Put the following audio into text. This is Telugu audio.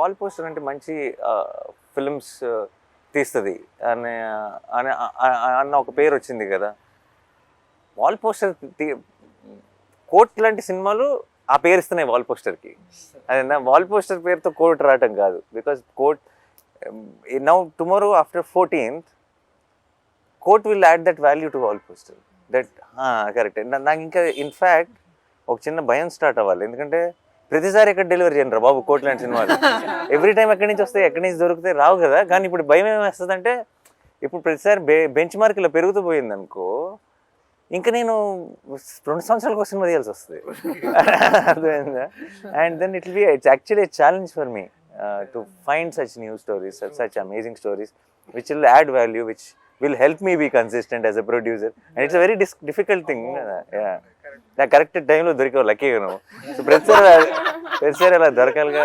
వాల్ పోస్టర్ అంటే మంచి ఫిల్మ్స్ తీస్తుంది అనే అనే అన్న ఒక పేరు వచ్చింది కదా. వాల్ పోస్టర్ కోట్ లాంటి సినిమాలు ఆ పేరు ఇస్తున్నాయి వాల్ పోస్టర్కి. అదే వాల్ పోస్టర్ పేరుతో కోట్ రావటం కాదు. Because quote now tomorrow after 14th quote will add that value to wall poster. That correct. నాకు ఇంకా ఇన్ఫ్యాక్ట్ ఒక చిన్న భయం స్టార్ట్ అవ్వాలి. ఎందుకంటే ప్రతిసారి ఎక్కడ డెలివరీ చేయండి రా బాబు కోట్ లాంటి సినిమాలు. ఎవ్రీ టైం ఎక్కడి నుంచి వస్తాయి, ఎక్కడి నుంచి దొరికితే రావు కదా. కానీ ఇప్పుడు భయం ఏమేస్తుంది అంటే ఇప్పుడు ప్రతిసారి బెంచ్ మార్క్ ఇలా పెరుగుతూ పోయింది అనుకో, ఇంకా నేను 2 సంవత్సరాలకు సినిమా తీయాల్సి వస్తుంది. అర్థమైందా? And then it's actually challenge for me to find such new stories, such amazing stories which will add value, which will help me be consistent as a producer, and it's a very difficult thing. Yeah, నా కరెక్ట్ టైంలో దొరికావు లక్కీగా నువ్వు. సో ప్రతిసారి అలా దొరకాలిగా.